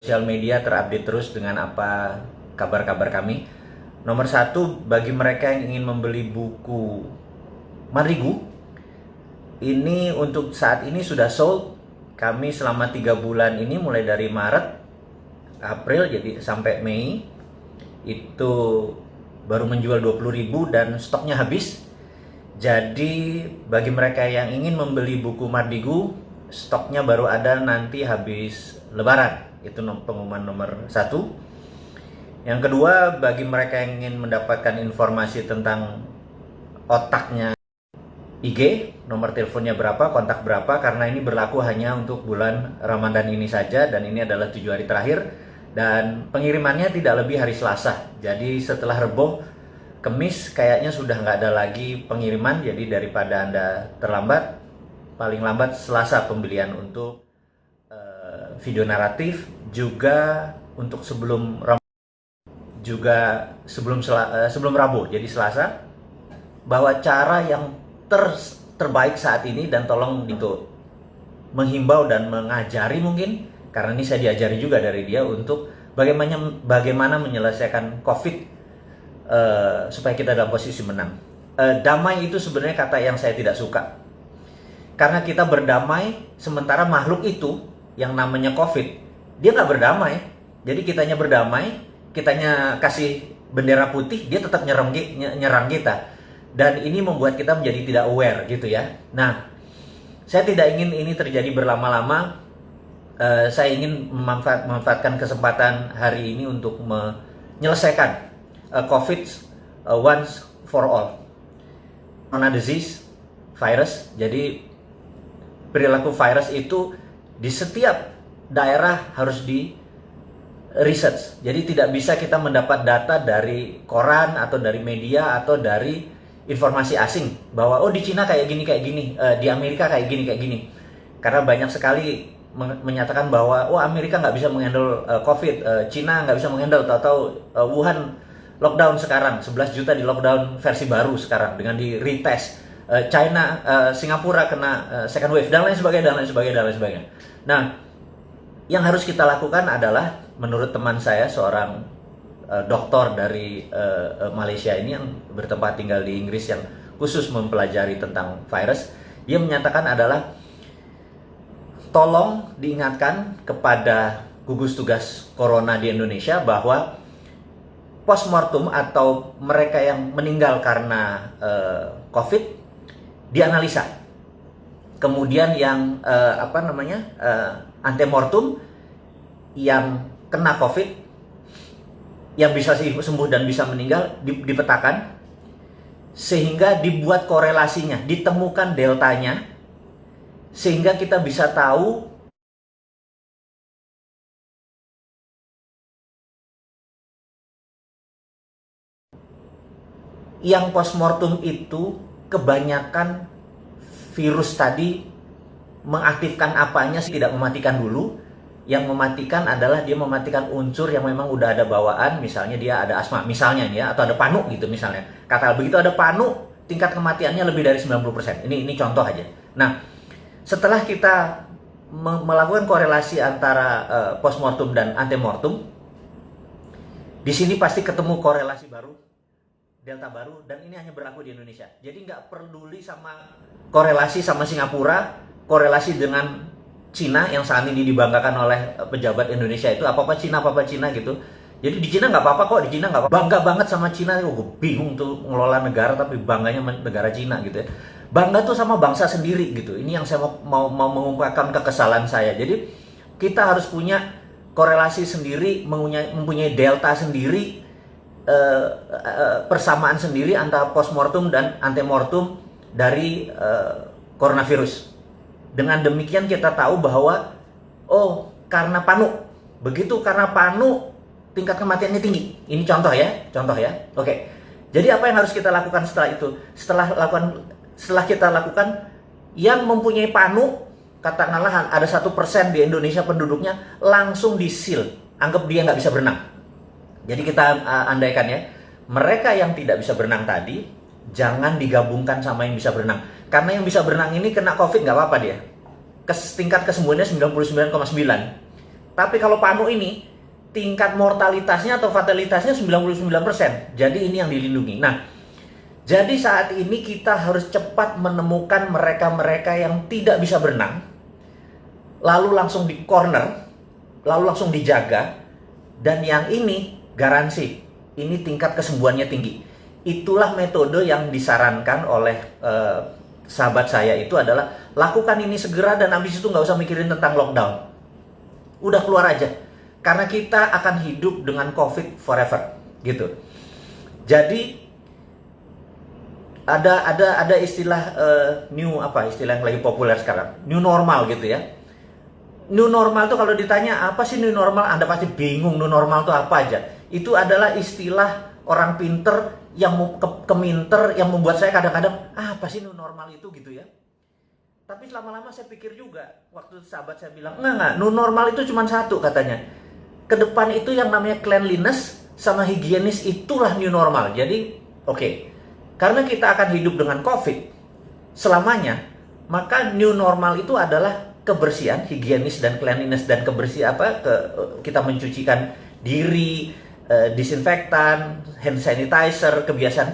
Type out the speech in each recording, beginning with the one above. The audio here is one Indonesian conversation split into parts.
Sosial media terupdate terus dengan apa kabar-kabar kami. Nomor satu, bagi mereka yang ingin membeli buku Marigu, ini untuk saat ini sudah sold. Kami selama 3 bulan ini, mulai dari Maret, April, jadi sampai Mei, itu baru menjual 20.000 dan stoknya habis. Jadi bagi mereka yang ingin membeli buku Marigu, stoknya baru ada nanti habis Lebaran. Itu pengumuman nomor satu. Yang kedua, bagi mereka yang ingin mendapatkan informasi tentang otaknya IG, nomor teleponnya berapa, kontak berapa, karena ini berlaku hanya untuk bulan Ramadan ini saja, dan ini adalah 7 hari terakhir, dan pengirimannya tidak lebih hari Selasa. Jadi setelah Rebo, Kemis kayaknya sudah nggak ada lagi pengiriman, jadi daripada Anda terlambat, paling lambat Selasa pembelian untuk video naratif, juga untuk sebelum juga sebelum Rabu, jadi Selasa, bahwa cara yang terbaik saat ini, dan tolong untuk menghimbau dan mengajari mungkin, karena ini saya diajari juga dari dia, untuk bagaimana menyelesaikan COVID supaya kita dalam posisi menang. Damai itu sebenarnya kata yang saya tidak suka, karena kita berdamai sementara makhluk itu yang namanya COVID, dia nggak berdamai. Jadi kitanya berdamai, kitanya kasih bendera putih, dia tetap nyerang kita. Dan ini membuat kita menjadi tidak aware gitu ya. Nah, saya tidak ingin ini terjadi berlama-lama. Saya ingin memanfaatkan kesempatan hari ini untuk menyelesaikan COVID once for all. Corona disease, virus. Jadi perilaku virus itu di setiap daerah harus di research. Jadi tidak bisa kita mendapat data dari koran atau dari media atau dari informasi asing bahwa oh di Cina kayak gini, di Amerika kayak gini. Karena banyak sekali menyatakan bahwa oh Amerika nggak bisa menghandle COVID, Cina nggak bisa menghandle, atau Wuhan lockdown sekarang, 11 juta di lockdown versi baru sekarang dengan di retest. China, Singapura kena second wave dan lain sebagainya. Nah, yang harus kita lakukan adalah, menurut teman saya, seorang doktor dari Malaysia ini yang bertempat tinggal di Inggris yang khusus mempelajari tentang virus, dia menyatakan adalah tolong diingatkan kepada gugus tugas corona di Indonesia bahwa postmortem atau mereka yang meninggal karena COVID dianalisa. Kemudian yang antemortem yang kena COVID, yang bisa sembuh dan bisa meninggal, dipetakan sehingga dibuat korelasinya, ditemukan deltanya, sehingga kita bisa tahu yang postmortem itu kebanyakan virus tadi mengaktifkan apanya, tidak mematikan dulu. Yang mematikan adalah dia mematikan unsur yang memang udah ada bawaan, misalnya dia ada asma misalnya ya, atau ada panu gitu misalnya. Kata begitu ada panu, tingkat kematiannya lebih dari 90%. Ini contoh aja. Nah, setelah kita melakukan korelasi antara postmortem dan antemortem, di sini pasti ketemu korelasi baru, delta baru, dan ini hanya berlaku di Indonesia. Jadi nggak peduli sama korelasi sama Singapura, korelasi dengan Cina yang saat ini dibanggakan oleh pejabat Indonesia itu apa-apa Cina gitu. Jadi di Cina nggak apa-apa kok, di Cina nggak apa-apa. Bangga banget sama Cina, gue bingung tuh ngelola negara tapi bangganya negara Cina gitu ya. Bangga tuh sama bangsa sendiri gitu. Ini yang saya mau mengungkapkan kekesalan saya. Jadi kita harus punya korelasi sendiri, mempunyai delta sendiri, persamaan sendiri antara postmortem dan antemortem dari coronavirus. Dengan demikian kita tahu bahwa oh karena panu, begitu karena panu tingkat kematiannya tinggi. Ini contoh ya. Oke. Jadi apa yang harus kita lakukan setelah itu? Setelah kita lakukan, yang mempunyai panu, katakanlah ada 1% di Indonesia penduduknya, langsung di-seal, anggap dia nggak bisa berenang. Jadi kita andaikan ya, mereka yang tidak bisa berenang tadi jangan digabungkan sama yang bisa berenang. Karena yang bisa berenang ini kena COVID nggak apa-apa dia. Tingkat kesembuhannya 99,9. Tapi kalau Panu ini tingkat mortalitasnya atau fatalitasnya 99%. Jadi ini yang dilindungi. Nah, jadi saat ini kita harus cepat menemukan mereka-mereka yang tidak bisa berenang, lalu langsung di corner, lalu langsung dijaga, dan yang ini garansi, ini tingkat kesembuhannya tinggi. Itulah metode yang disarankan oleh sahabat saya itu adalah lakukan ini segera dan habis itu nggak usah mikirin tentang lockdown. Udah keluar aja. Karena kita akan hidup dengan COVID forever, gitu. Jadi ada istilah istilah yang lagi populer sekarang, new normal gitu ya. New normal tuh kalau ditanya apa sih new normal, Anda pasti bingung new normal tuh apa aja. Itu adalah istilah orang pinter yang keminter yang membuat saya kadang-kadang apa sih new normal itu gitu ya. Tapi lama-lama saya pikir juga, waktu sahabat saya bilang enggak, new normal itu cuma satu katanya. Ke depan itu yang namanya cleanliness sama higienis itulah new normal. Jadi oke. Karena kita akan hidup dengan COVID selamanya, maka new normal itu adalah kebersihan, higienis dan cleanliness dan kebersihan kita mencucikan diri, disinfektan, hand sanitizer, kebiasaan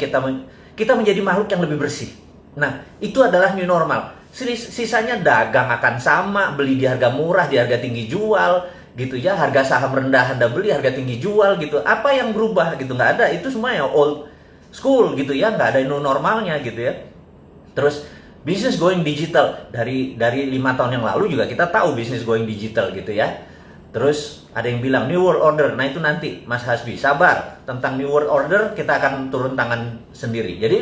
kita menjadi makhluk yang lebih bersih. Nah, itu adalah new normal. Sisanya dagang akan sama, beli di harga murah, di harga tinggi jual gitu ya, harga saham rendah Anda beli, harga tinggi jual gitu. Apa yang berubah gitu? Nggak ada, itu semua ya old school gitu ya, nggak ada new normalnya gitu ya. Terus bisnis going digital dari 5 tahun yang lalu juga kita tahu bisnis going digital gitu ya. Terus ada yang bilang new world order, nah itu nanti Mas Hasbi sabar, tentang new world order kita akan turun tangan sendiri. Jadi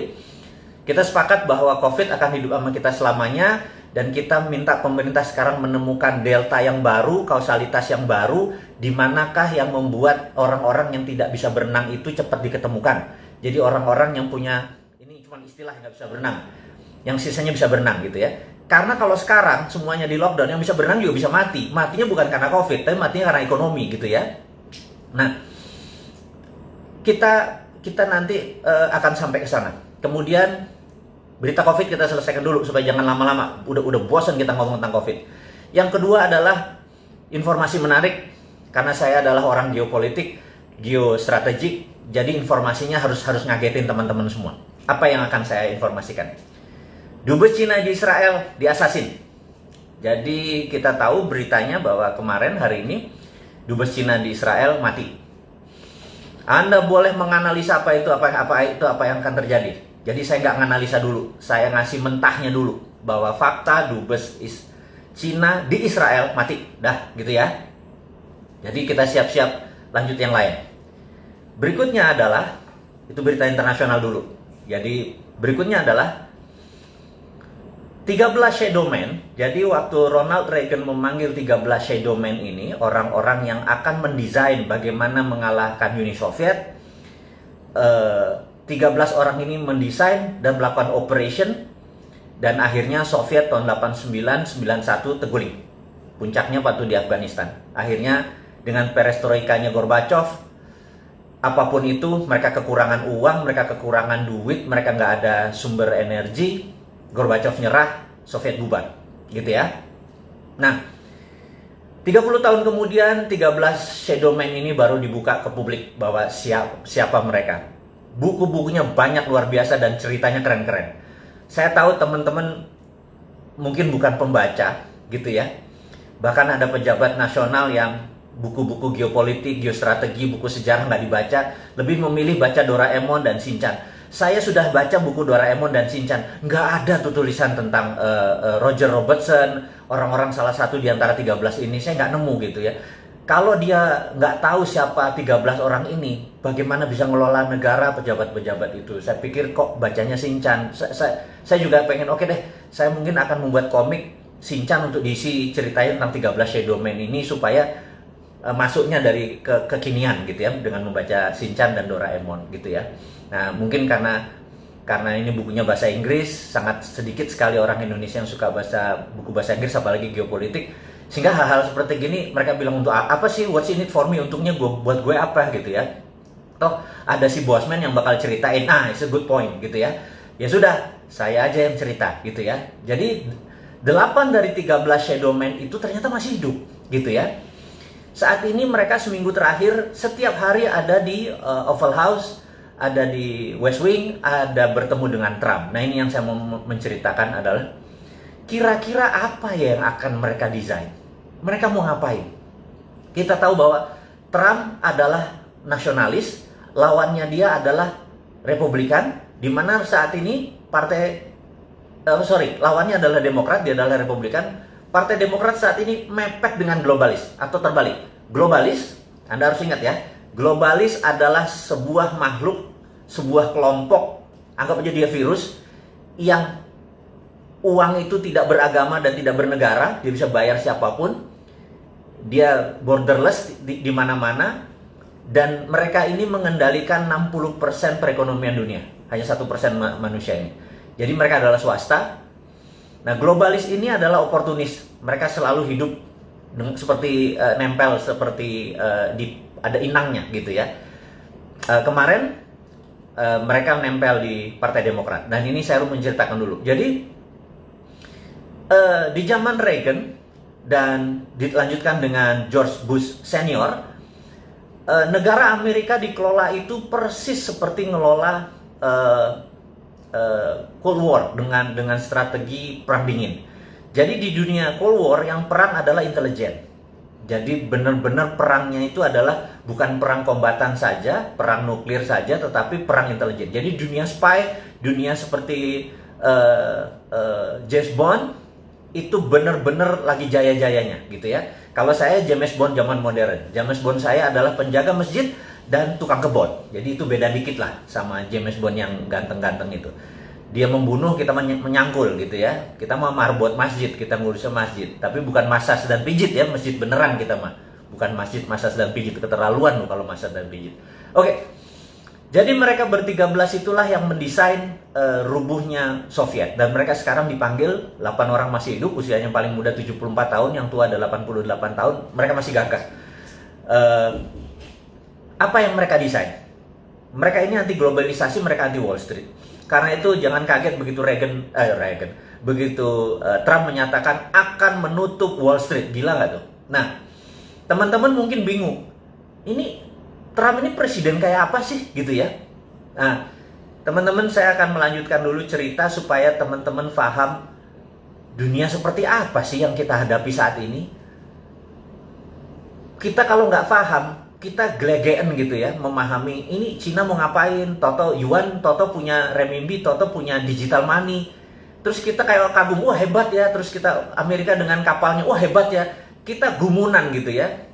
kita sepakat bahwa COVID akan hidup sama kita selamanya. Dan kita minta pemerintah sekarang menemukan delta yang baru, kausalitas yang baru, di manakah yang membuat orang-orang yang tidak bisa berenang itu cepat diketemukan. Jadi orang-orang yang punya, ini cuma istilah yang nggak bisa berenang, yang sisanya bisa berenang gitu ya. Karena kalau sekarang semuanya di lockdown, yang bisa berenang juga bisa mati. Matinya bukan karena COVID, tapi matinya karena ekonomi gitu ya. Nah, kita nanti akan sampai ke sana. Kemudian berita COVID kita selesaikan dulu supaya jangan lama-lama. Udah bosan kita ngomong tentang COVID. Yang kedua adalah informasi menarik. Karena saya adalah orang geopolitik, geostrategik. Jadi informasinya harus ngagetin teman-teman semua. Apa yang akan saya informasikan? Dubes Cina di Israel diasasin. Jadi kita tahu beritanya bahwa kemarin hari ini Dubes Cina di Israel mati. Anda boleh menganalisa apa yang akan terjadi. Jadi saya nggak nganalisa dulu, saya ngasih mentahnya dulu bahwa fakta Dubes Cina di Israel mati, dah gitu ya. Jadi kita siap-siap lanjut yang lain. Berikutnya adalah, itu berita internasional dulu. Jadi berikutnya adalah 13 shadow men. Jadi waktu Ronald Reagan memanggil 13 shadow men ini, orang-orang yang akan mendesain bagaimana mengalahkan Uni Soviet, 13 orang ini mendesain dan melakukan operation, dan akhirnya Soviet tahun 89-91 terguling. Puncaknya waktu di Afghanistan. Akhirnya dengan perestroikanya Gorbachev, apapun itu, mereka kekurangan uang, mereka kekurangan duit, mereka nggak ada sumber energi, Gorbachev nyerah, Soviet bubar, gitu ya. Nah, 30 tahun kemudian 13 shadow man ini baru dibuka ke publik bahwa siapa mereka. Buku-bukunya banyak luar biasa dan ceritanya keren-keren. Saya tahu teman-teman mungkin bukan pembaca gitu ya. Bahkan ada pejabat nasional yang buku-buku geopolitik, geostrategi, buku sejarah nggak dibaca, lebih memilih baca Doraemon dan Shinchan. Saya sudah baca buku Doraemon dan Shinchan, nggak ada tuh tulisan tentang Roger Robertson, orang-orang salah satu di antara 13 ini, saya nggak nemu gitu ya. Kalau dia nggak tahu siapa 13 orang ini, bagaimana bisa ngelola negara pejabat-pejabat itu? Saya pikir kok bacanya Shinchan. Saya juga pengen, oke deh, saya mungkin akan membuat komik Shinchan untuk diisi ceritain tentang 13 shadow man ini supaya masuknya dari kekinian gitu ya, dengan membaca Shinchan dan Doraemon gitu ya. Nah, mungkin karena ini bukunya bahasa Inggris, sangat sedikit sekali orang Indonesia yang suka buku bahasa Inggris, apalagi geopolitik. Sehingga hal-hal seperti gini mereka bilang, untuk apa sih, what's in it for me, untungnya buat gue apa gitu ya. Toh ada si Bosman yang bakal ceritain, it's a good point gitu ya. Ya sudah, saya aja yang cerita gitu ya. Jadi 8 dari 13 shadow man itu ternyata masih hidup gitu ya. Saat ini mereka seminggu terakhir setiap hari ada di Oval House, ada di West Wing, ada bertemu dengan Trump. Nah, ini yang saya mau menceritakan adalah kira-kira apa ya yang akan mereka desain? Mereka mau ngapain? Kita tahu bahwa Trump adalah nasionalis, lawannya dia adalah Republikan, di mana saat ini lawannya adalah Demokrat, dia adalah Republikan. Partai Demokrat saat ini mepet dengan globalis, atau terbalik. Globalis, Anda harus ingat ya, globalis adalah sebuah makhluk, sebuah kelompok, anggap aja dia virus, yang uang itu tidak beragama dan tidak bernegara, dia bisa bayar siapapun, dia borderless di mana-mana, dan mereka ini mengendalikan 60% perekonomian dunia, hanya 1% manusia ini. Jadi mereka adalah swasta. Nah, globalis ini adalah oportunis. Mereka selalu hidup seperti nempel, seperti ada inangnya gitu ya. Kemarin mereka nempel di Partai Demokrat. Dan ini saya harus menceritakan dulu. Jadi di zaman Reagan dan dilanjutkan dengan George Bush senior, negara Amerika dikelola itu persis seperti ngelola Cold War dengan strategi perang dingin. Jadi di dunia Cold War yang perang adalah intelijen. Jadi benar-benar perangnya itu adalah bukan perang kombatan saja, perang nuklir saja, tetapi perang intelijen. Jadi dunia spy, dunia seperti James Bond itu benar-benar lagi jaya-jayanya gitu ya. Kalau saya James Bond zaman modern, James Bond saya adalah penjaga masjid dan tukang kebon. Jadi itu beda dikit lah sama James Bond yang ganteng-ganteng itu. Dia membunuh, kita menyangkul gitu ya. Kita mau marbot masjid, kita ngurusnya masjid. Tapi bukan massage dan pijit ya, masjid beneran kita mah. Bukan masjid massage dan pijit, keterlaluan loh kalau massage dan pijit. Oke. Jadi mereka ber-13 itulah yang mendesain rubuhnya Soviet. Dan mereka sekarang dipanggil, 8 orang masih hidup, usianya paling muda 74 tahun, yang tua ada 88 tahun, mereka masih gagah. Apa yang mereka desain? Mereka ini anti globalisasi, mereka anti Wall Street. Karena itu jangan kaget begitu Trump menyatakan akan menutup Wall Street. Gila nggak tuh? Nah, teman-teman mungkin bingung. Ini Trump ini presiden kayak apa sih gitu ya? Nah, teman-teman saya akan melanjutkan dulu cerita supaya teman-teman paham dunia seperti apa sih yang kita hadapi saat ini. Kita kalau nggak paham, kita gelegean gitu ya, memahami ini Cina mau ngapain, Toto Yuan, Toto punya renminbi, Toto punya digital money. Terus kita kayak kagum, wah hebat ya, terus kita Amerika dengan kapalnya, wah hebat ya. Kita gumunan gitu ya.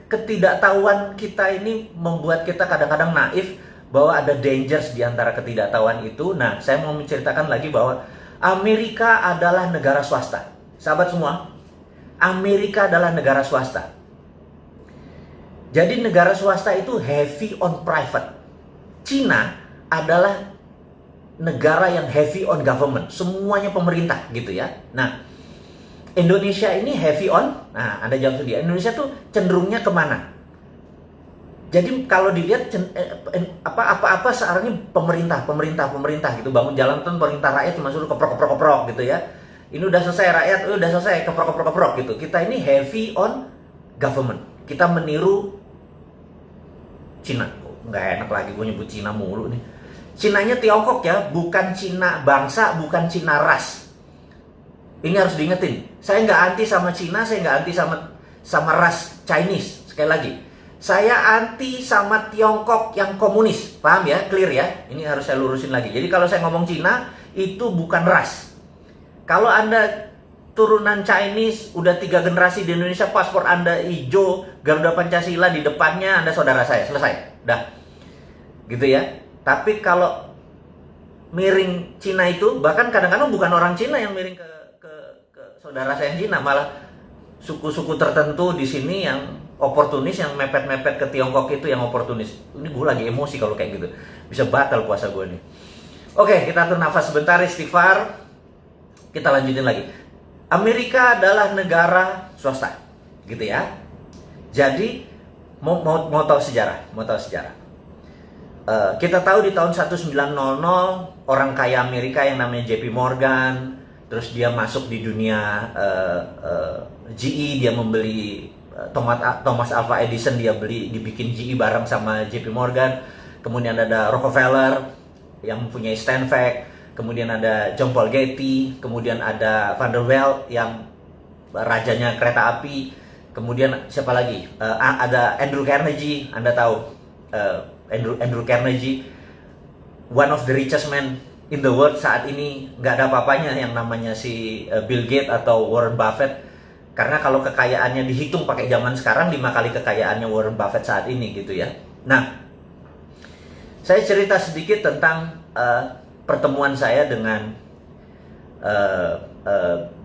Ketidaktahuan kita ini membuat kita kadang-kadang naif bahwa ada dangers di antara ketidaktahuan itu. Nah, saya mau menceritakan lagi bahwa Amerika adalah negara swasta. Sahabat semua, Amerika adalah negara swasta. Jadi negara swasta itu heavy on private. Cina adalah negara yang heavy on government. Semuanya pemerintah gitu ya. Nah, Indonesia ini heavy on, nah Anda jawab sendiri, Indonesia tuh cenderungnya kemana? Jadi kalau dilihat apa-apa sekarang ini pemerintah gitu, bangun jalan tuh pemerintah, rakyat cuma suruh keprok gitu ya. Ini udah selesai rakyat, udah selesai keprok gitu. Kita ini heavy on government. Kita meniru Cina. Nggak enak lagi gue nyebut Cina mulu nih. Cinanya Tiongkok ya, bukan Cina bangsa, bukan Cina ras. Ini harus diingetin. Saya nggak anti sama Cina, saya nggak anti sama ras Chinese. Sekali lagi, saya anti sama Tiongkok yang komunis. Paham ya? Clear ya? Ini harus saya lurusin lagi. Jadi kalau saya ngomong Cina, itu bukan ras. Kalau Anda turunan Chinese, udah 3 generasi di Indonesia, paspor Anda hijau, Garuda Pancasila di depannya, Anda saudara saya. Selesai. Dah. Gitu ya. Tapi kalau miring Cina itu, bahkan kadang-kadang bukan orang Cina yang miring ke saudara saya yang Cina, malah suku-suku tertentu di sini yang oportunis, yang mepet-mepet ke Tiongkok itu yang oportunis. Ini gue lagi emosi kalau kayak gitu. Bisa batal puasa gue nih. Oke, kita atur nafas sebentar, istighfar. Kita lanjutin lagi. Amerika adalah negara swasta, gitu ya. Jadi mau tahu sejarah, kita tahu di tahun 1900 orang kaya Amerika yang namanya JP Morgan, terus dia masuk di dunia GE, dia membeli Thomas Alva Edison dia dibikin GE bareng sama JP Morgan. Kemudian ada Rockefeller yang mempunyai Stanford. Kemudian ada John Paul Getty. Kemudian ada Vanderbilt yang rajanya kereta api. Kemudian siapa lagi? Ada Andrew Carnegie. Anda tahu Andrew Carnegie, one of the richest man in the world saat ini. Nggak ada apa-apanya yang namanya si Bill Gates atau Warren Buffett. Karena kalau kekayaannya dihitung pakai zaman sekarang, 5 kali kekayaannya Warren Buffett saat ini gitu ya. Nah, saya cerita sedikit tentang pertemuan saya dengan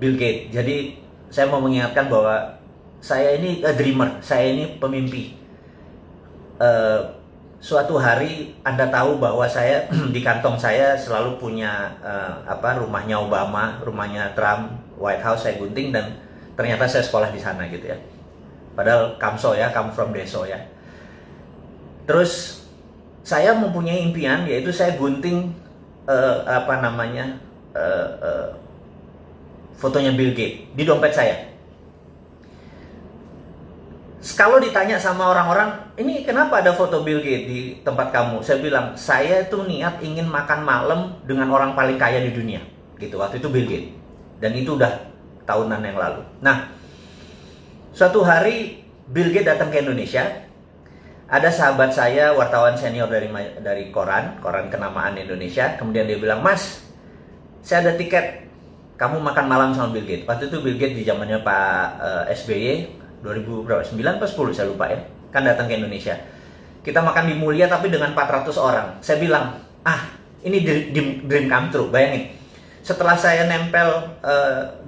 Bill Gates. Jadi saya mau mengingatkan bahwa saya ini dreamer, saya ini pemimpi. Suatu hari Anda tahu bahwa saya di kantong saya selalu punya rumahnya Obama, rumahnya Trump, White House saya gunting, dan ternyata saya sekolah di sana gitu ya. Padahal Kamso ya, come from Deso ya. Terus saya mempunyai impian, yaitu saya gunting fotonya Bill Gates di dompet saya. Kalau ditanya sama orang-orang, ini kenapa ada foto Bill Gates di tempat kamu? Saya bilang, saya tuh niat ingin makan malam dengan orang paling kaya di dunia. Gitu, waktu itu Bill Gates. Dan itu udah tahunan yang lalu. Nah, suatu hari Bill Gates datang ke Indonesia. Ada sahabat saya, wartawan senior dari koran kenamaan Indonesia. Kemudian dia bilang, Mas, saya ada tiket, kamu makan malam sama Bill Gates. Waktu itu Bill Gates di zamannya Pak SBY, 2009 atau 10 saya lupa ya, kan datang ke Indonesia. Kita makan di Mulia tapi dengan 400 orang. Saya bilang, ini dream come true. Bayangin, setelah saya nempel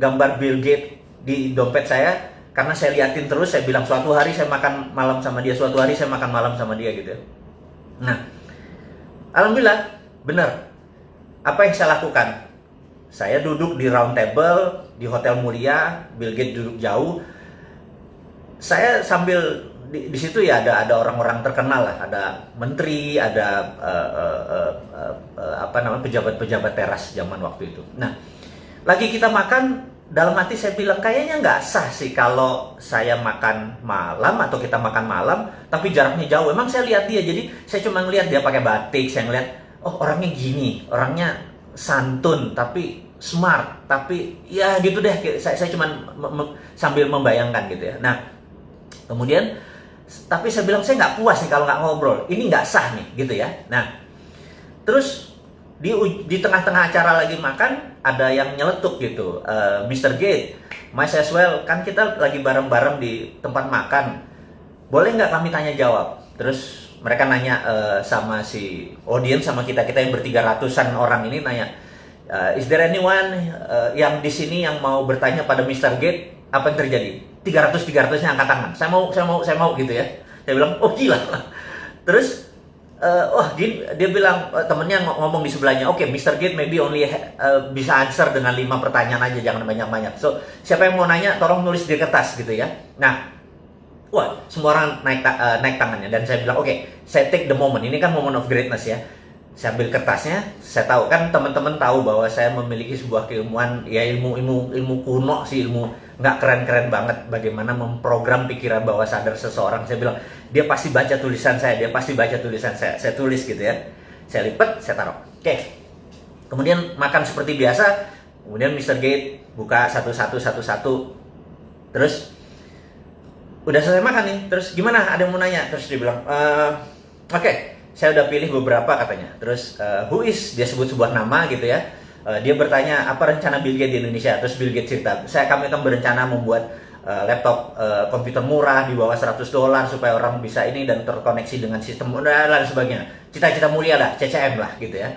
gambar Bill Gates di dompet saya, karena saya liatin terus, saya bilang suatu hari saya makan malam sama dia, suatu hari saya makan malam sama dia gitu. Nah, alhamdulillah benar. Apa yang saya lakukan? Saya duduk di round table di Hotel Mulia, Bill Gates duduk jauh. Saya sambil di situ ya ada orang-orang terkenal lah, ada menteri, ada pejabat-pejabat teras zaman waktu itu. Nah, lagi kita makan, dalam hati saya bilang kayaknya nggak sah sih kalau saya makan malam atau kita makan malam tapi jaraknya jauh. Emang saya lihat dia, jadi saya cuma ngeliat dia pakai batik, saya ngeliat oh orangnya gini, orangnya santun tapi smart, tapi ya gitu deh. Saya cuma sambil membayangkan gitu ya. Nah, kemudian tapi saya bilang saya nggak puas nih kalau nggak ngobrol, ini nggak sah nih gitu ya. Nah, terus di tengah-tengah acara lagi makan ada yang nyeletuk gitu, Mr. Gates, might as well, kan kita lagi bareng-bareng di tempat makan, boleh nggak kami tanya jawab? Terus mereka nanya sama si audience, sama kita yang bertiga ratusan orang ini nanya, is there anyone yang di sini yang mau bertanya pada Mr. Gates? Apa yang terjadi? 300-300-nya angkat tangan. Saya mau gitu ya. Saya bilang, oh gila. Terus, dia bilang, temennya ngomong di sebelahnya, oke, Mr. Gates maybe only bisa answer dengan 5 pertanyaan aja, jangan banyak-banyak. So, siapa yang mau nanya, tolong nulis di kertas gitu ya. Nah, wah, semua orang naik tangannya. Dan saya bilang, oke, saya take the moment. Ini kan moment of greatness ya. Saya ambil kertasnya, saya tahu kan teman-teman tahu bahwa saya memiliki sebuah keilmuan, ya ilmu kuno sih, ilmu nggak keren-keren banget bagaimana memprogram pikiran bawah sadar seseorang. Saya bilang dia pasti baca tulisan saya, saya tulis gitu ya, saya lipat, saya taruh. Oke. Kemudian makan seperti biasa. Kemudian Mr. Gates buka satu-satu, terus udah selesai makan nih, terus gimana, ada yang mau nanya? Terus dia bilang oke, saya udah pilih beberapa katanya. Terus who is, dia sebut sebuah nama gitu ya. Dia bertanya apa rencana Bill Gates di Indonesia. Terus Bill Gates cerita, kami akan berencana membuat laptop komputer murah di bawah $100 supaya orang bisa ini dan terkoneksi dengan sistem dan sebagainya. Cita-cita mulia lah, CCM lah gitu ya.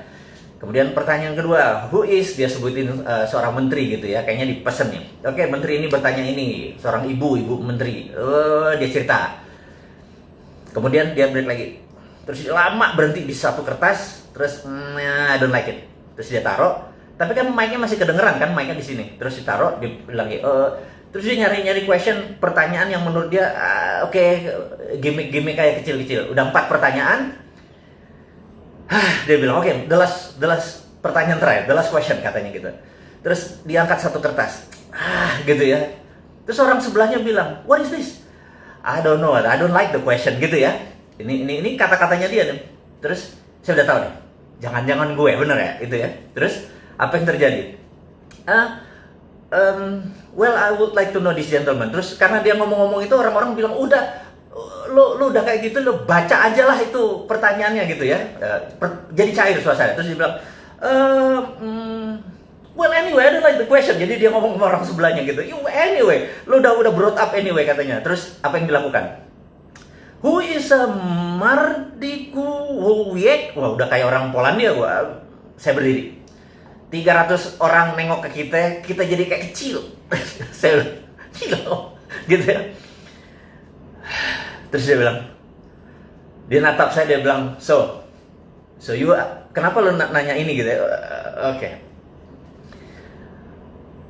Kemudian pertanyaan kedua, who is, dia sebutin seorang menteri gitu ya, kayaknya dipesen nih. Oke, menteri ini bertanya ini, seorang ibu menteri. Dia cerita. Kemudian dia break lagi. Terus lama berhenti di satu kertas, terus I don't like it. Terus dia taruh, tapi kan mic-nya masih kedengeran kan, mic-nya di sini. Terus ditaruh, dia bilang terus dia nyari question, pertanyaan yang menurut dia gimmick kayak kecil-kecil. Udah 4 pertanyaan. Dia bilang oke, the last pertanyaan terakhir, the last question katanya gitu. Terus diangkat satu kertas. Gitu ya. Terus orang sebelahnya bilang, what is this? I don't know, I don't like the question gitu ya. Ini kata-katanya dia nih. Terus saya udah tahu nih, jangan-jangan gue bener ya itu ya. Terus apa yang terjadi? Well, I would like to know this gentleman. Terus karena dia ngomong-ngomong itu, orang-orang bilang udah, lo udah kayak gitu, lo baca aja lah itu pertanyaannya gitu ya. Jadi cair suasana. Terus dia bilang, well anyway, I don't like the question. Jadi dia ngomong sama orang sebelahnya gitu. Anyway, lo udah brought up anyway katanya. Terus apa yang dilakukan? Who is a Mardikuwiek? Wah, udah kayak orang Polandia gua. Saya berdiri. 300 orang nengok ke kita jadi kayak kecil. Saya gila gitu ya. Terus dia bilang, dia natap saya, dia bilang, so you, kenapa lo nanya ini gitu ya? Oke.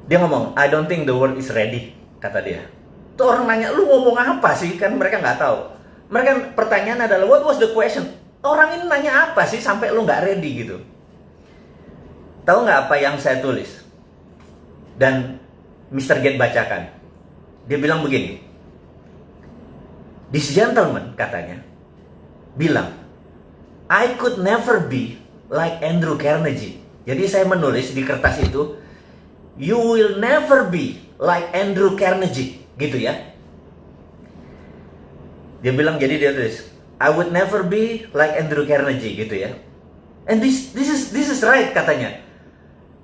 Dia ngomong, I don't think the world is ready, kata dia. Tuh orang nanya, lu ngomong apa sih? Kan mereka nggak tahu. Mereka pertanyaan adalah, what was the question? Orang ini nanya apa sih sampai lu nggak ready gitu? Tahu nggak apa yang saya tulis? Dan Mr. Gates bacakan. Dia bilang begini. This gentleman, katanya, bilang, I could never be like Andrew Carnegie. Jadi saya menulis di kertas itu, you will never be like Andrew Carnegie, gitu ya. Dia bilang, jadi dia tulis, I would never be like Andrew Carnegie, gitu ya. And this is right, katanya.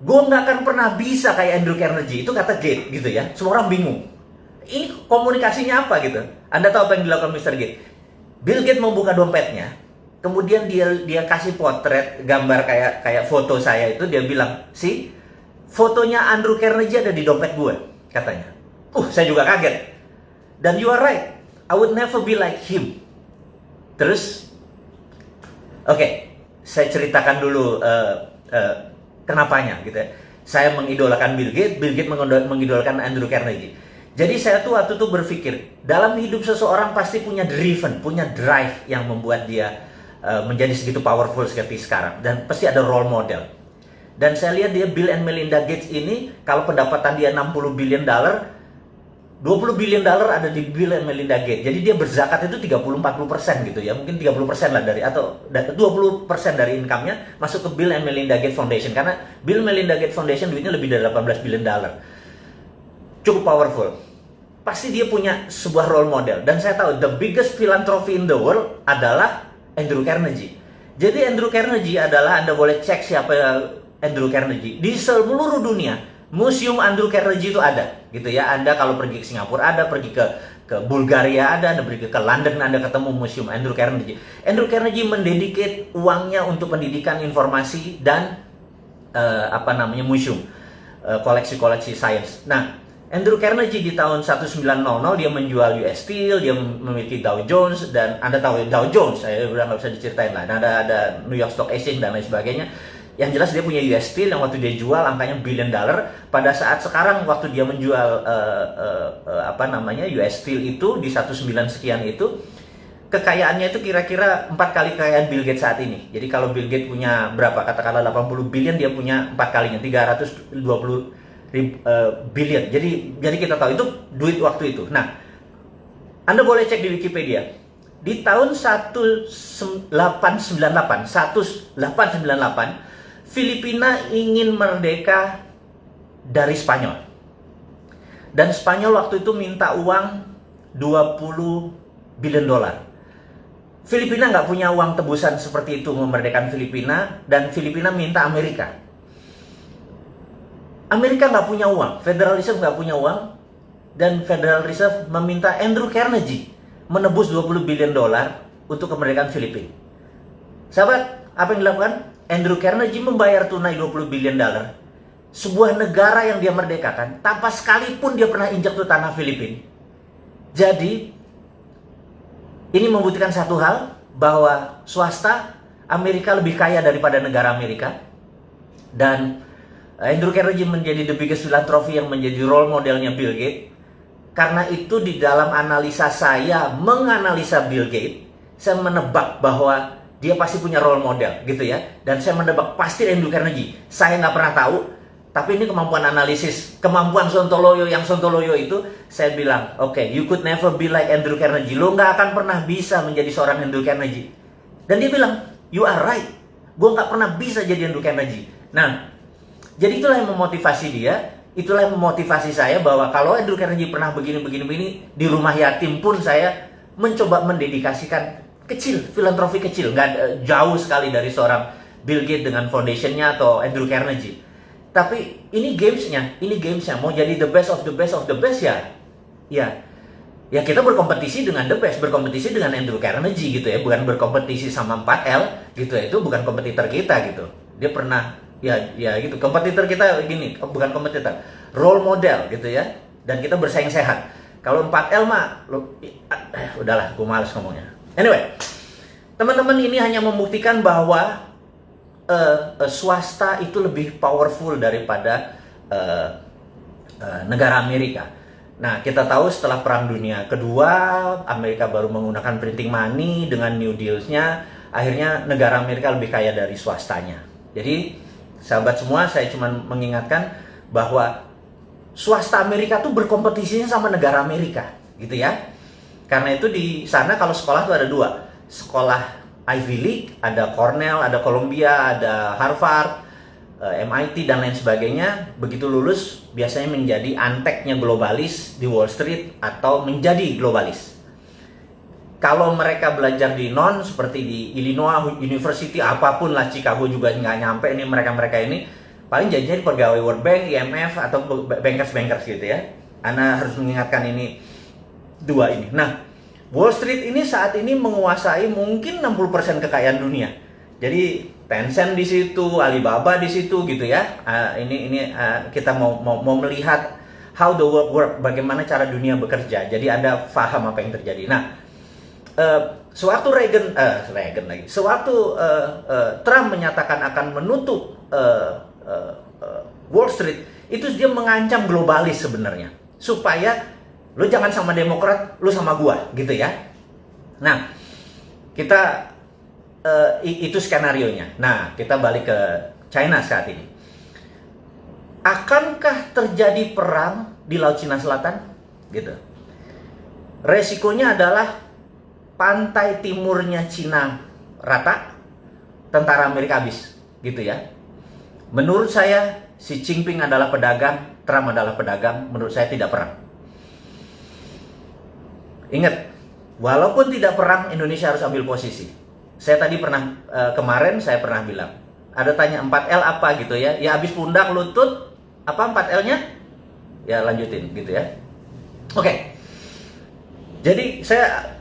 Gue nggak akan pernah bisa kayak Andrew Carnegie, itu kata Gates, gitu ya. Semua orang bingung. Ini komunikasinya apa gitu? Anda tahu apa yang dilakukan Mr. Gates? Bill Gates membuka dompetnya, kemudian dia kasih potret gambar kayak foto saya itu, dia bilang, "See, fotonya Andrew Carnegie ada di dompet gue," katanya. Saya juga kaget. Dan you are right, I would never be like him. Terus, oke, saya ceritakan dulu kenapanya gitu ya. Saya mengidolakan Bill Gates mengidolakan Andrew Carnegie. Jadi saya tuh waktu itu berpikir, dalam hidup seseorang pasti punya punya drive yang membuat dia menjadi segitu powerful seperti sekarang. Dan pasti ada role model. Dan saya lihat dia Bill and Melinda Gates ini, kalau pendapatan dia $60 billion, $20 billion ada di Bill and Melinda Gates. Jadi dia berzakat itu 30-40% gitu ya. Mungkin 30% lah atau 20% dari income-nya masuk ke Bill and Melinda Gates Foundation. Karena Bill Melinda Gates Foundation duitnya lebih dari $18 billion. Cukup powerful. Pasti dia punya sebuah role model. Dan saya tahu the biggest philanthropy in the world adalah Andrew Carnegie. Jadi Andrew Carnegie adalah, Anda boleh cek siapa Andrew Carnegie. Di seluruh dunia, Museum Andrew Carnegie itu ada, gitu ya. Anda kalau pergi ke Singapura ada, pergi ke Bulgaria ada, Anda pergi ke London Anda ketemu Museum Andrew Carnegie. Andrew Carnegie mendedicate uangnya untuk pendidikan, informasi, dan museum, koleksi-koleksi sains. Nah, Andrew Carnegie di tahun 1900 dia menjual US Steel, dia memiliki Dow Jones, dan Anda tahu Dow Jones, saya udah nggak bisa diceritain lah. Nah, ada New York Stock Exchange dan lain sebagainya. Yang jelas dia punya US Steel yang waktu dia jual angkanya $1 billion. Pada saat sekarang waktu dia menjual US Steel itu di 19 sekian itu, kekayaannya itu kira-kira 4 kali kekayaan Bill Gates saat ini. Jadi kalau Bill Gates punya berapa, katakanlah 80 billion, dia punya 4 kalinya, 320 billion. Jadi kita tahu itu duit waktu itu. Nah, Anda boleh cek di Wikipedia. Di tahun 1898, Filipina ingin merdeka dari Spanyol. Dan Spanyol waktu itu minta uang $20 billion. Filipina nggak punya uang tebusan seperti itu memerdekakan Filipina, dan Filipina minta Amerika. Amerika nggak punya uang, Federal Reserve nggak punya uang, dan Federal Reserve meminta Andrew Carnegie menebus $20 billion untuk kemerdekaan Filipina. Sahabat, apa yang dilakukan? Andrew Carnegie membayar tunai $20 billion. Sebuah negara yang dia merdekakan, tanpa sekalipun dia pernah injak tuh tanah Filipina. Jadi, ini membuktikan satu hal, bahwa swasta Amerika lebih kaya daripada negara Amerika. Dan Andrew Carnegie menjadi the biggest philanthropy yang menjadi role modelnya Bill Gates. Karena itu di dalam analisa saya, menganalisa Bill Gates, saya menebak bahwa dia pasti punya role model gitu ya. Dan saya menebak pasti Andrew Carnegie. Saya nggak pernah tahu, Tapi ini kemampuan analisis, kemampuan Sontoloyo. Yang Sontoloyo itu, saya bilang, oke, you could never be like Andrew Carnegie. Lo nggak akan pernah bisa menjadi seorang Andrew Carnegie. Dan dia bilang, you are right. Gue nggak pernah bisa jadi Andrew Carnegie. Nah, jadi itulah yang memotivasi dia. Itulah yang memotivasi saya bahwa kalau Andrew Carnegie pernah begini, di rumah yatim pun saya mencoba mendedikasikan kecil, filantropi kecil. Nggak jauh sekali dari seorang Bill Gates dengan foundationnya atau Andrew Carnegie. Tapi ini gamesnya, mau jadi the best of the best of the best ya kita berkompetisi dengan the best, berkompetisi dengan Andrew Carnegie gitu ya, bukan berkompetisi sama 4L gitu ya, itu bukan kompetitor kita gitu. Dia pernah ya gitu, kompetitor kita gini, bukan kompetitor, role model gitu ya, dan kita bersaing sehat. Kalau 4L mah udahlah, gue males ngomongnya. Anyway, teman-teman, ini hanya membuktikan bahwa swasta itu lebih powerful daripada negara Amerika. Nah, kita tahu setelah Perang Dunia Kedua, Amerika baru menggunakan printing money dengan New Deals-nya, akhirnya negara Amerika lebih kaya dari swastanya. Jadi, sahabat semua, saya cuma mengingatkan bahwa swasta Amerika tuh berkompetisinya sama negara Amerika, gitu ya. Karena itu di sana kalau sekolah tuh ada dua, sekolah Ivy League, ada Cornell, ada Columbia, ada Harvard, MIT, dan lain sebagainya. Begitu lulus, biasanya menjadi anteknya globalis di Wall Street atau menjadi globalis. Kalau mereka belajar di seperti di Illinois University, apapun lah, Chicago juga nggak nyampe ini mereka-mereka ini, paling jadi pegawai World Bank, IMF, atau bankers-bankers gitu ya. Anda harus mengingatkan ini, dua ini. Nah, Wall Street ini saat ini menguasai mungkin 60% kekayaan dunia. Jadi Tencent di situ, Alibaba di situ gitu ya. Ini kita mau melihat how the world work, bagaimana cara dunia bekerja. Jadi Anda paham apa yang terjadi. Nah, sewaktu Trump menyatakan akan menutup Wall Street, itu dia mengancam globalis sebenarnya, supaya lu jangan sama Demokrat, lu sama gua, gitu ya. Nah, kita itu skenarionya. Nah, kita balik ke China saat ini. Akankah terjadi perang di Laut Cina Selatan? Gitu. Resikonya adalah pantai timurnya Cina rata, tentara Amerika habis, gitu ya. Menurut saya, Xi Jinping adalah pedagang, Trump adalah pedagang. Menurut saya tidak perang. Ingat, walaupun tidak perang, Indonesia harus ambil posisi. Saya tadi kemarin saya pernah bilang, ada tanya 4L apa gitu ya. Ya habis pundak, lutut, apa 4L-nya? Ya lanjutin gitu ya. Oke. Jadi saya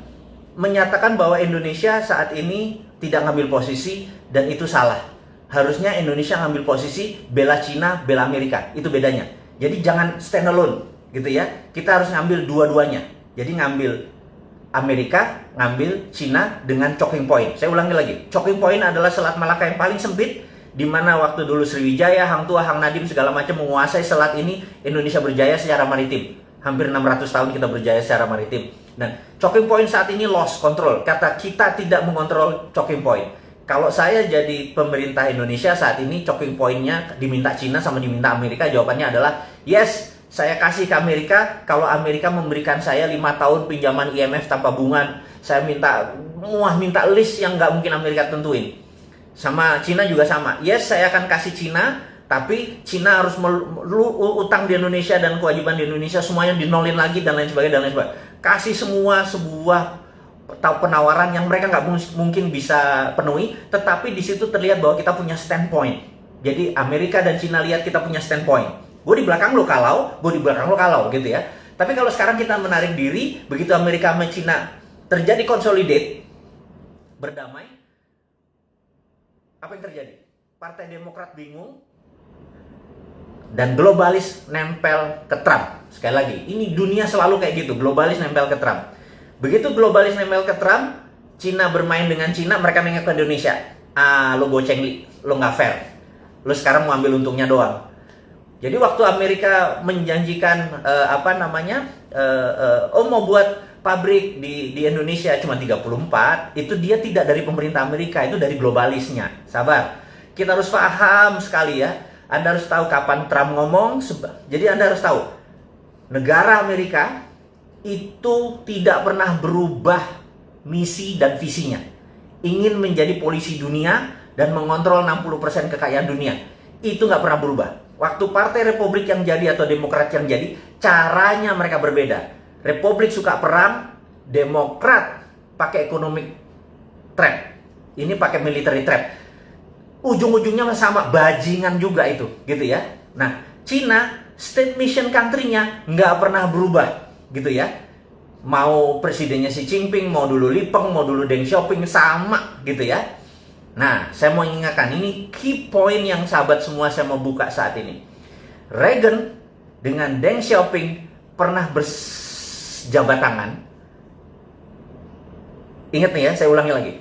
menyatakan bahwa Indonesia saat ini tidak ngambil posisi, dan itu salah. Harusnya Indonesia ngambil posisi bela Cina, bela Amerika. Itu bedanya. Jadi jangan stand alone gitu ya. Kita harus ngambil dua-duanya. Jadi ngambil Amerika, ngambil Cina dengan choking point. Saya ulangi lagi, choking point adalah Selat Malaka yang paling sempit, di mana waktu dulu Sriwijaya, Hang Tuah, Hang Nadim segala macam menguasai selat ini, Indonesia berjaya secara maritim. Hampir 600 tahun kita berjaya secara maritim. Dan choking point saat ini lost control. Kata kita tidak mengontrol choking point. Kalau saya jadi pemerintah Indonesia saat ini, choking point-nya diminta Cina sama diminta Amerika, jawabannya adalah yes. Saya kasih ke Amerika, kalau Amerika memberikan saya 5 tahun pinjaman IMF tanpa bunga, saya minta list yang nggak mungkin Amerika tentuin. Sama Cina juga sama. Yes, saya akan kasih Cina, tapi Cina harus utang di Indonesia dan kewajiban di Indonesia semuanya dinolin lagi dan lain sebagainya. Kasih semua sebuah penawaran yang mereka nggak mungkin bisa penuhi, tetapi di situ terlihat bahwa kita punya standpoint. Jadi Amerika dan Cina lihat kita punya standpoint. Gue di belakang lo kalau, gue di belakang lo kalau gitu ya. Tapi kalau sekarang kita menarik diri, begitu Amerika sama Cina terjadi consolidate, berdamai, apa yang terjadi? Partai Demokrat bingung, dan globalis nempel ke Trump. Sekali lagi, ini dunia selalu kayak gitu, globalis nempel ke Trump. Begitu globalis nempel ke Trump, Cina bermain dengan Cina, mereka nengok ke Indonesia. Lo goceng, lo nggak fair. Lo sekarang mau ambil untungnya doang. Jadi waktu Amerika menjanjikan mau buat pabrik di Indonesia cuma 34, itu dia tidak dari pemerintah Amerika, itu dari globalisnya. Sabar. Kita harus paham sekali ya. Anda harus tahu kapan Trump ngomong. Jadi Anda harus tahu, negara Amerika itu tidak pernah berubah misi dan visinya. Ingin menjadi polisi dunia dan mengontrol 60% kekayaan dunia. Itu nggak pernah berubah. Waktu Partai Republik yang jadi atau Demokrat yang jadi, caranya mereka berbeda. Republik suka perang, Demokrat pakai economic trap. Ini pakai military trap. Ujung-ujungnya sama, bajingan juga itu, gitu ya. Nah, Cina, state mission country-nya nggak pernah berubah, gitu ya. Mau presidennya Xi Jinping, mau dulu Li Peng, mau dulu Deng Xiaoping, sama, gitu ya. Nah, saya mau ingatkan, ini key point yang sahabat semua saya mau buka saat ini. Reagan dengan Deng Xiaoping pernah berjabat tangan. Ingat nih ya, saya ulangi lagi.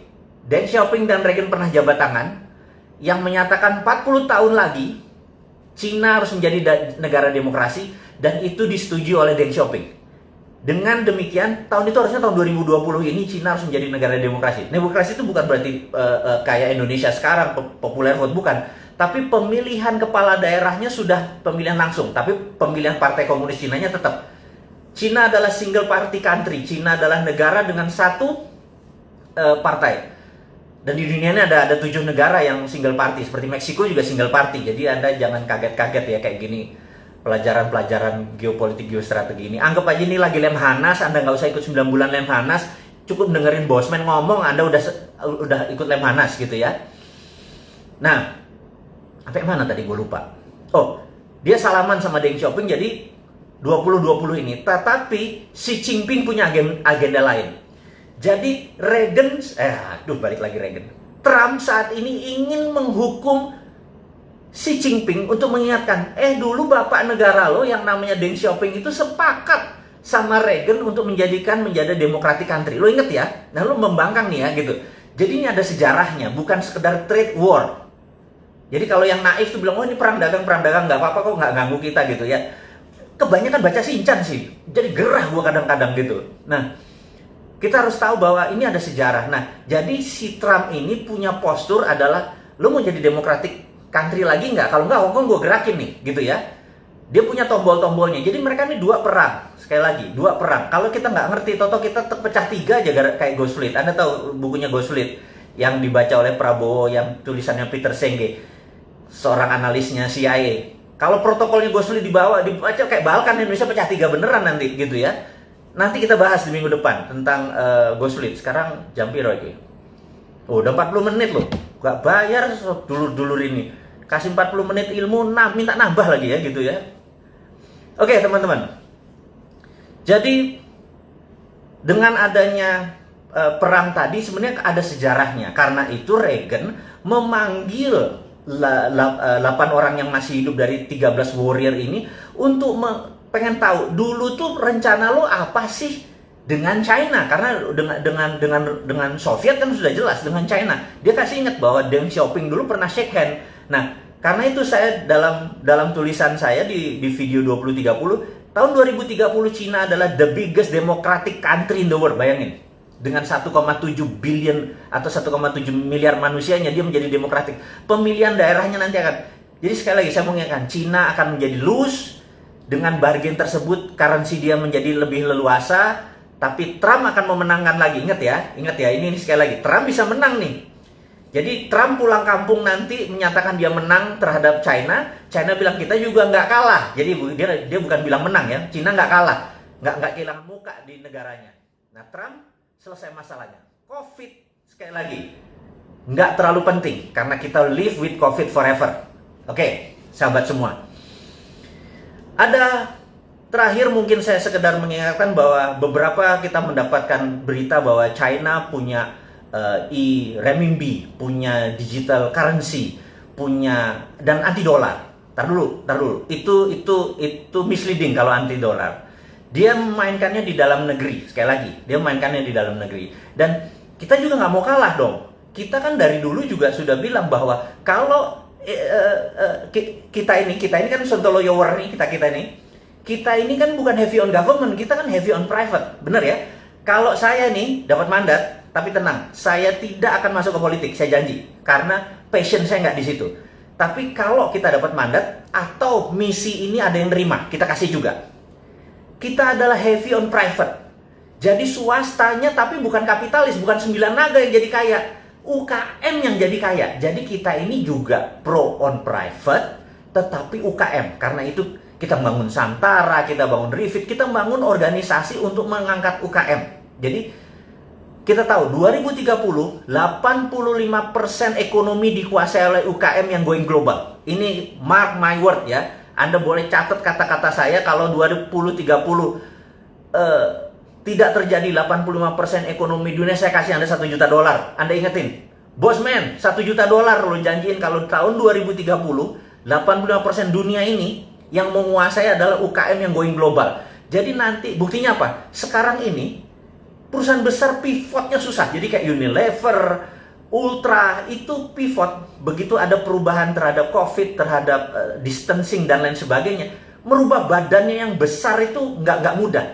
Deng Xiaoping dan Reagan pernah jabat tangan yang menyatakan 40 tahun lagi Cina harus menjadi negara demokrasi, dan itu disetujui oleh Deng Xiaoping. Dengan demikian, tahun itu harusnya tahun 2020 ini Cina harus menjadi negara demokrasi. Demokrasi itu bukan berarti kayak Indonesia sekarang, populer vote, bukan. Tapi pemilihan kepala daerahnya sudah pemilihan langsung. Tapi pemilihan partai komunis Cinanya tetap. Cina adalah single party country. Cina adalah negara dengan satu partai. Dan di dunia ini ada 7 negara yang single party. Seperti Meksiko juga single party. Jadi Anda jangan kaget-kaget ya kayak gini. Pelajaran-pelajaran geopolitik, geostrategi ini. Anggap aja ini lagi Lemhanas, Anda nggak usah ikut 9 bulan Lemhanas, cukup dengerin Bosman ngomong, Anda udah ikut Lemhanas gitu ya. Nah, sampai mana tadi gue lupa. Oh, dia salaman sama Deng Xiaoping jadi 2020 ini. Tetapi Xi Jinping punya agenda lain. Jadi Reagan, balik lagi Reagan. Trump saat ini ingin menghukum Xi Jinping untuk mengingatkan, dulu bapak negara lo yang namanya Deng Xiaoping itu sepakat sama Reagan untuk menjadi democratic country. Lo inget ya? Nah, lo membangkang nih ya gitu. Jadi ini ada sejarahnya, bukan sekedar trade war. Jadi kalau yang naif tuh bilang, oh ini perang dagang, nggak apa-apa kok, nggak ganggu kita gitu ya. Kebanyakan baca Shinchan sih, jadi gerah gua kadang-kadang gitu. Nah, kita harus tahu bahwa ini ada sejarah. Nah, jadi si Trump ini punya postur adalah, lo mau jadi democratic country lagi nggak? Kalau nggak, Hongkong gue gerakin nih, gitu ya. Dia punya tombol-tombolnya. Jadi mereka ini 2 perang. Sekali lagi, 2 perang. Kalau kita nggak ngerti, toto kita terpecah 3 aja kayak Ghost Fleet. Anda tahu bukunya Ghost Fleet yang dibaca oleh Prabowo, yang tulisannya Peter Senge, seorang analisnya CIA. Kalau protokolnya Ghost Fleet dibaca kayak Balkan, Indonesia pecah 3 beneran nanti, gitu ya. Nanti kita bahas di minggu depan tentang Ghost Fleet. Sekarang jam piro iki? Oh, udah 40 menit loh. Gak bayar dulur-dulur ini. Kasih 40 menit ilmu, minta nambah lagi ya gitu ya. Oke teman-teman. Jadi dengan adanya perang tadi sebenarnya ada sejarahnya. Karena itu Reagan memanggil 8 orang yang masih hidup dari 13 warrior ini untuk pengen tahu dulu tuh rencana lo apa sih dengan China, karena dengan Soviet kan sudah jelas, dengan China dia kasih ingat bahwa Deng Xiaoping dulu pernah shake hand. Nah, karena itu saya dalam tulisan saya di video 2030, tahun 2030 Cina adalah the biggest democratic country in the world. Bayangin, dengan 1,7 billion atau 1,7 miliar manusianya dia menjadi demokratik. Pemilihan daerahnya nanti akan, jadi sekali lagi saya mau ingatkan, Cina akan menjadi loose. Dengan bargain tersebut currency dia menjadi lebih leluasa. Tapi Trump akan memenangkan lagi. Ingat ya, ini sekali lagi, Trump bisa menang nih. Jadi Trump pulang kampung nanti menyatakan dia menang terhadap China. China bilang kita juga nggak kalah. Jadi dia bukan bilang menang ya, China nggak kalah, nggak kehilangan muka di negaranya. Nah, Trump selesai masalahnya. COVID sekali lagi nggak terlalu penting karena kita live with COVID forever. Oke, sahabat semua. Ada terakhir mungkin saya sekedar mengingatkan bahwa beberapa kita mendapatkan berita bahwa China punya renminbi, punya digital currency, punya dan anti dolar. Tar dulu. Itu misleading kalau anti dolar. Dia memainkannya di dalam negeri. Sekali lagi, dia memainkannya di dalam negeri. Dan kita juga nggak mau kalah dong. Kita kan dari dulu juga sudah bilang bahwa kalau kita ini kan Sontoloyo War nih, kita ini kan bukan heavy on government, kita kan heavy on private, bener ya? Kalau saya nih dapat mandat, tapi tenang, saya tidak akan masuk ke politik, saya janji, karena passion saya nggak di situ. Tapi kalau kita dapat mandat atau misi ini ada yang nerima, kita kasih juga. Kita adalah heavy on private. Jadi swastanya tapi bukan kapitalis, bukan 9 naga yang jadi kaya. UKM yang jadi kaya. Jadi kita ini juga pro on private, tetapi UKM. Karena itu kita bangun Santara, kita bangun Rifit, kita bangun organisasi untuk mengangkat UKM. Jadi kita tahu 2030 85% ekonomi dikuasai oleh UKM yang going global. Ini mark my word ya. Anda boleh catat kata-kata saya kalau 2030 tidak terjadi 85% ekonomi dunia, saya kasih Anda $1 juta. Anda ingetin, bosman, $1 juta lo janjiin kalau tahun 2030 85% dunia ini yang menguasai adalah UKM yang going global. Jadi nanti buktinya apa? Sekarang ini perusahaan besar pivotnya susah. Jadi kayak Unilever, Ultra itu pivot. Begitu ada perubahan terhadap COVID, terhadap distancing dan lain sebagainya, merubah badannya yang besar itu nggak mudah.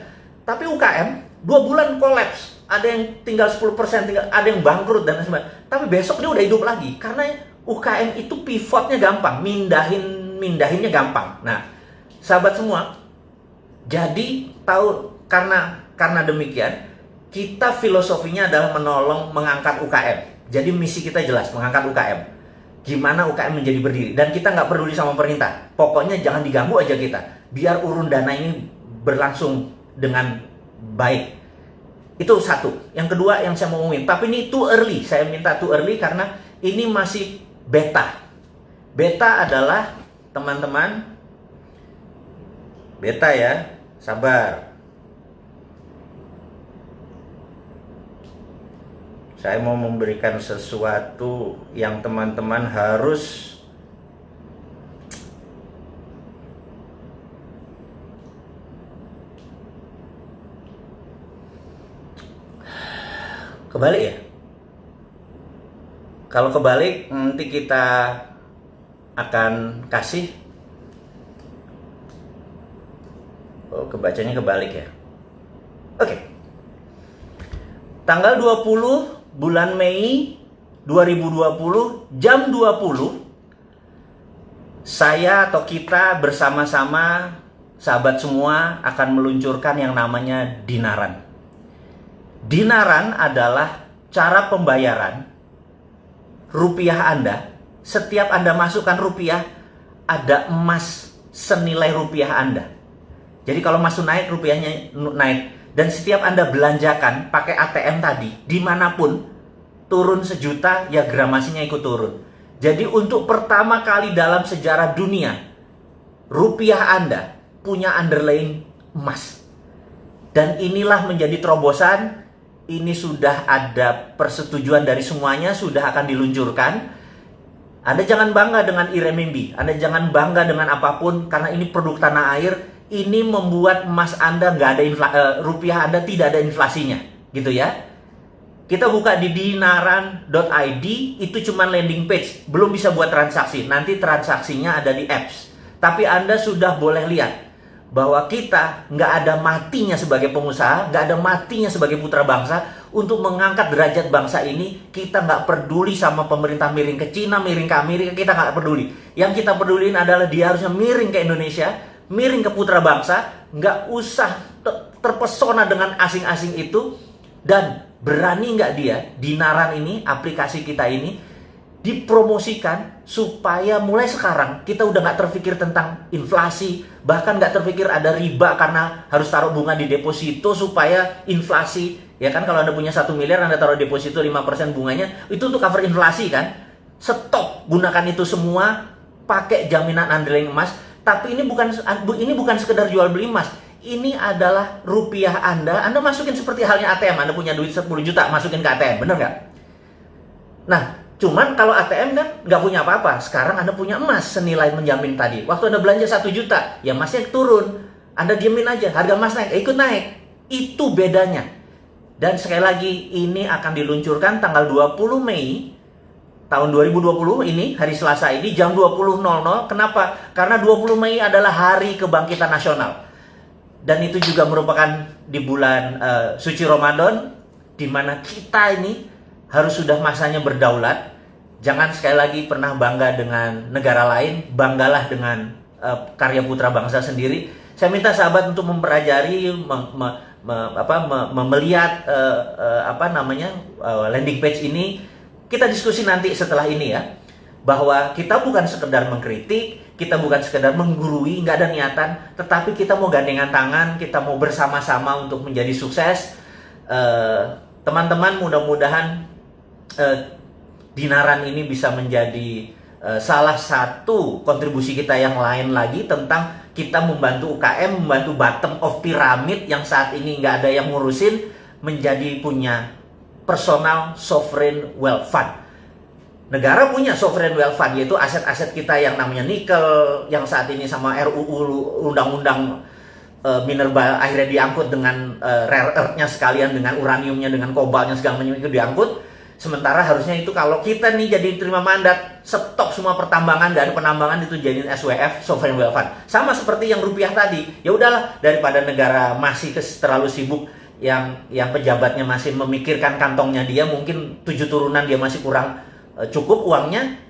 Tapi UKM 2 bulan kolaps, ada yang tinggal 10%, ada yang bangkrut dan lain sebagainya. Tapi besok dia udah hidup lagi karena UKM itu pivotnya gampang, mindahinnya gampang. Nah, sahabat semua, jadi tahu karena demikian. Kita filosofinya adalah menolong mengangkat UKM. Jadi misi kita jelas, mengangkat UKM. Gimana UKM menjadi berdiri. Dan kita nggak peduli sama pemerintah. Pokoknya jangan diganggu aja kita. Biar urun dana ini berlangsung dengan baik. Itu satu. Yang kedua yang saya mau ngomongin. Tapi ini too early. Saya minta too early karena ini masih beta. Beta adalah, teman-teman, beta ya, sabar. Saya mau memberikan sesuatu yang teman-teman harus kebalik ya. Kalau kebalik nanti kita akan kasih. Oh, kebacanya kebalik ya. Oke. Tanggal 20 bulan Mei 2020 jam 20, saya atau kita bersama-sama sahabat semua akan meluncurkan yang namanya dinaran. Dinaran adalah cara pembayaran rupiah Anda. Setiap Anda masukkan rupiah, ada emas senilai rupiah Anda. Jadi kalau masuk naik, rupiahnya naik. Dan setiap Anda belanjakan pakai ATM tadi, dimanapun, turun 1 juta, ya gramasinya ikut turun. Jadi untuk pertama kali dalam sejarah dunia, rupiah Anda punya underlying emas. Dan inilah menjadi terobosan. Ini sudah ada persetujuan dari semuanya, sudah akan diluncurkan. Anda jangan bangga dengan renminbi, Anda jangan bangga dengan apapun, karena ini produk tanah air. Ini membuat emas Anda nggak ada rupiah Anda tidak ada inflasinya, gitu ya. Kita buka di dinaran.id, itu cuma landing page, belum bisa buat transaksi. Nanti transaksinya ada di apps. Tapi Anda sudah boleh lihat bahwa kita nggak ada matinya sebagai pengusaha, nggak ada matinya sebagai putra bangsa untuk mengangkat derajat bangsa ini. Kita nggak peduli sama pemerintah miring ke Cina, miring ke Amerika, kita nggak peduli. Yang kita peduliin adalah dia harusnya miring ke Indonesia, miring ke putra bangsa, nggak usah terpesona dengan asing-asing itu. Dan berani nggak dia, Dinaran ini, aplikasi kita ini, dipromosikan supaya mulai sekarang kita udah nggak terpikir tentang inflasi, bahkan nggak terpikir ada riba karena harus taruh bunga di deposito supaya inflasi. Ya kan, kalau Anda punya 1 miliar, Anda taruh deposito 5% bunganya, itu untuk cover inflasi kan. Stop, gunakan itu semua, pakai jaminan underlying emas. Tapi ini bukan sekedar jual beli emas. Ini adalah rupiah Anda masukin seperti halnya ATM. Anda punya duit 10 juta, masukin ke ATM, bener nggak? Nah, cuman kalau ATM kan nggak punya apa-apa. Sekarang Anda punya emas senilai menjamin tadi. Waktu Anda belanja 1 juta, ya emasnya turun. Anda diemin aja, harga emas naik, ikut naik. Itu bedanya. Dan sekali lagi, ini akan diluncurkan tanggal 20 Mei tahun 2020 ini, hari Selasa ini, jam 20.00. Kenapa? Karena 20 Mei adalah hari kebangkitan nasional. Dan itu juga merupakan di bulan suci Ramadan, di mana kita ini harus sudah masanya berdaulat. Jangan sekali lagi pernah bangga dengan negara lain, banggalah dengan karya putra bangsa sendiri. Saya minta sahabat untuk mempelajari, melihat landing page ini. Kita diskusi nanti setelah ini ya, bahwa kita bukan sekedar mengkritik, kita bukan sekedar menggurui, nggak ada niatan, tetapi kita mau gandengan tangan, kita mau bersama-sama untuk menjadi sukses. Teman-teman, mudah-mudahan Dinaran ini bisa menjadi salah satu kontribusi kita yang lain lagi tentang kita membantu UKM, membantu bottom of pyramid yang saat ini nggak ada yang ngurusin, menjadi punya personal sovereign wealth fund. Negara punya sovereign wealth fund, yaitu aset-aset kita yang namanya nikel, yang saat ini sama RUU undang-undang minerba akhirnya diangkut dengan rare earth-nya sekalian, dengan uraniumnya, dengan kobalnya segala macam itu diangkut. Sementara harusnya itu kalau kita nih jadi terima mandat, stop semua pertambangan dan penambangan itu jadiin SWF, sovereign wealth fund. Sama seperti yang rupiah tadi. Ya udahlah, daripada negara masih terlalu sibuk, yang pejabatnya masih memikirkan kantongnya dia, mungkin 7 turunan dia masih kurang cukup uangnya.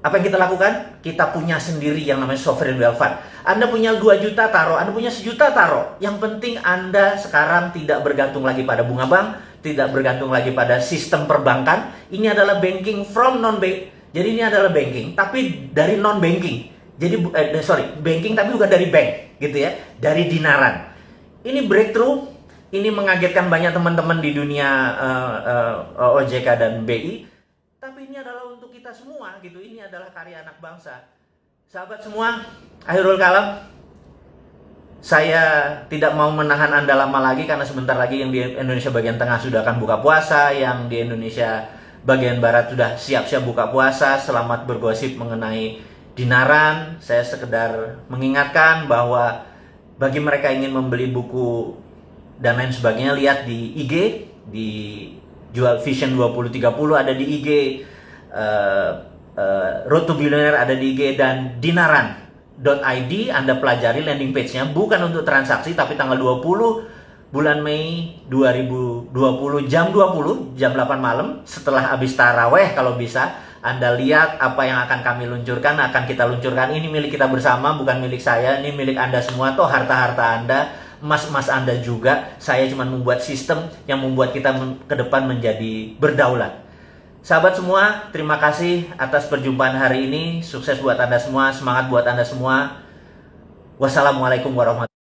Apa yang kita lakukan? Kita punya sendiri yang namanya sovereign wealth fund. Anda punya 2 juta taruh, Anda punya 1 juta taruh. Yang penting Anda sekarang tidak bergantung lagi pada bunga bank, tidak bergantung lagi pada sistem perbankan. Ini adalah banking from non-bank. Jadi ini adalah banking, tapi dari non-banking. Jadi banking tapi bukan dari bank, gitu ya, dari Dinaran. Ini breakthrough, ini mengagetkan banyak teman-teman di dunia OJK dan BI. Tapi ini adalah untuk kita semua, gitu. Ini adalah karya anak bangsa. Sahabat semua, akhirul kalam. Saya tidak mau menahan Anda lama lagi karena sebentar lagi yang di Indonesia bagian tengah sudah akan buka puasa, yang di Indonesia bagian barat sudah siap-siap buka puasa. Selamat bergosip mengenai Dinaran. Saya sekedar mengingatkan bahwa bagi mereka yang ingin membeli buku dan lain sebagainya, lihat di IG, di Jual Vision 2030 ada di IG, Road to Billionaire ada di IG, dan Dinaran.id Anda pelajari landing page-nya, bukan untuk transaksi, tapi tanggal 20 bulan Mei 2020 jam 20, jam 8 malam setelah habis taraweh, kalau bisa Anda lihat apa yang akan kami luncurkan, akan kita luncurkan. Ini milik kita bersama, bukan milik saya, ini milik Anda semua, toh harta-harta Anda, emas-emas Anda juga. Saya cuma membuat sistem yang membuat kita ke depan menjadi berdaulat. Sahabat semua, terima kasih atas perjumpaan hari ini. Sukses buat Anda semua, semangat buat Anda semua. Wassalamualaikum warahmatullahi wabarakatuh.